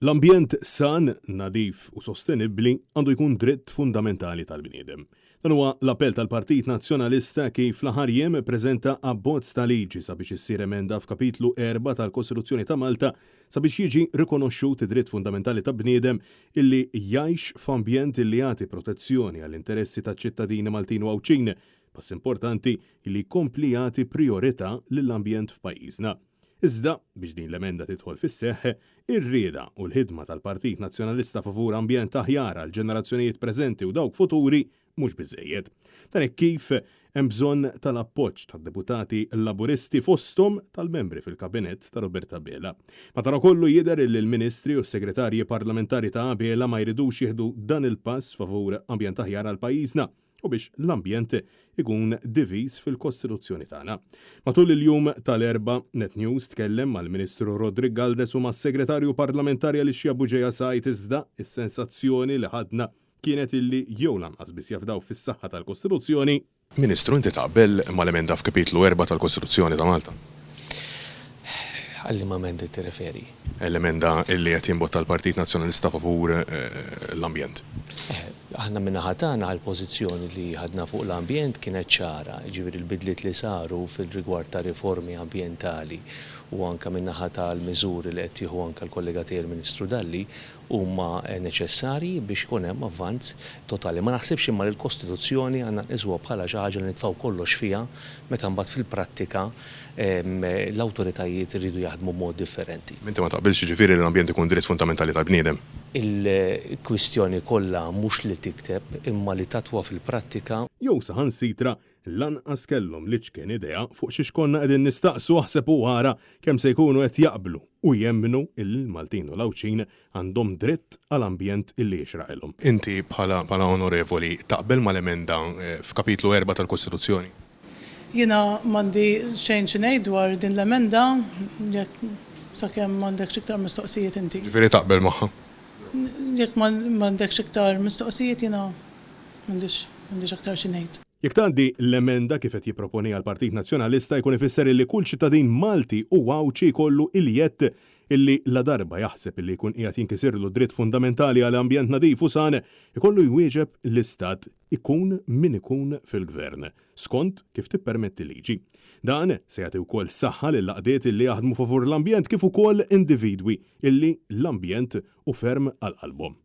L-ambjent san, nadif u sostenibbli għandu jkun dritt fundamentali tal-bniedem. Dan huwa l-appell tal-Partit Nazzjonalista kif l-aħħar jiem preżenta abbozz ta' liġi sabiex issir emenda f'kapitlu 4 tal-Kostituzzjoni ta' Malta sabiex jiġi rikonoxxut id-dritt fundamentali ta' bniedem illi jgħix f'ambjent illi jagħti protezzjoni għall-interessi taċ-ċittadini Maltin u Awċin, pass importanti illi jkompli jagħti priorità lill-ambjent f'pajjiżna. Iżda biex din l-emenda tidħol fis-seħħ, ir-rieda u l-ħidma tal-Partit Nazzjonalista favur ambjent aħjar għal ġenerazzjonijiet preżenti u dawk futuri mhux biżejjed. Dan hekk kif hemm bżonn tal-appoġġ tad-deputati Laburisti fosthom tal-membri fil-kabinett ta' Roberta Bela. Madankollu jidher li l-Ministri u s-Segretarji Parlamentari ta' Bela ma jridux jieħdu dan il-pass favur ambjent aħjar għal pajjiżna u biex l-ambjent ikun diviż fil-Kostituzzjoni tagħna. Matul il-jum tal-erba' Net News tkellem mal-Ministru Rodrigue Galdes u mas-Segretarju Parlamentari Alicia Buġeja Sajt iżda is-sensazzjoni li ħadna kienet illi jew lanqas biss jafdaw fis-saħħa tal-Kostituzzjoni. Ministru, inti taqbel mal-emenda f'kapitlu 4 tal-Kostituzzjoni ta' Malta? Għalli ma' emendi tirreferi? L-emenda illi qed jinbot tal-Partit Nazzjonalista favur l-ambjent. Aħna minna ħatana għal-pożizzjoni li ħadna fuq l-ambjent kienet ċara, ġifieri l-bidliet li saru fil-rigward ta' riformi ambjentali u anke minna ħata l-miżuri li qed jieħu anke l-kollega tiegħi il-Ministru Dalli huma neċessarji biex ikun hemm avvanz totali. Ma naħsibx imma li l-Kostituzzjoni għandna nqiżuha bħala xi ħaġa li nitfgħu kollox fiha meta mbagħad fil-prattika l-awtoritajiet iridu jaħdmu b'mod differenti. Inti ma taqbilx ġifieri li l-ambjent ikun dritt fundamentali tal-bniedem? Il-kwistjoni kollha mhux li tikteb imma li tatwa fil-prattika. Jew saħansitra lanqas kellhom li ċkien idea fuq xi xkonna qegħdin nistaqsu aħseb u wara kemm se jkunu qed jaqblu u jemmnu il-Maltin u l-Awċin għandhom dritt għall-ambjent illi jixraqilhom. Inti bħala onorevoli taqbel mal-emenda f'kapitlu 4 tal-Kostituzzjoni? Jiena m'għandi xejn xi ngħid dwar din l-emenda jekk sakemm m'għandekx iktar mistoqsijiet inti. Ġifieri taqbel magħha? Jekk m'għandekx iktar mistoqsijiet jiena m'għandix aktar xi ngħid. Jekk tgħaddi l-emenda kif qed jipproponi għall-Partit Nazzjonalista jkun ifisser illi kull ċittadin Malti u Awċi jkollu iljett illi la darba jaħseb illi jkun qiegħed jinkisirlu dritt fundamentali għal ambjent nadif u san ikollu jwieġeb l-istat ikun min ikun fil-gvern, skont kif tippermetti liġi. Dan se jagħti wkoll saħħa lil laqdiet illi jaħdmu favur l-ambjent kif ukoll individwi illi l-ambjent u ferm għal qalbhom.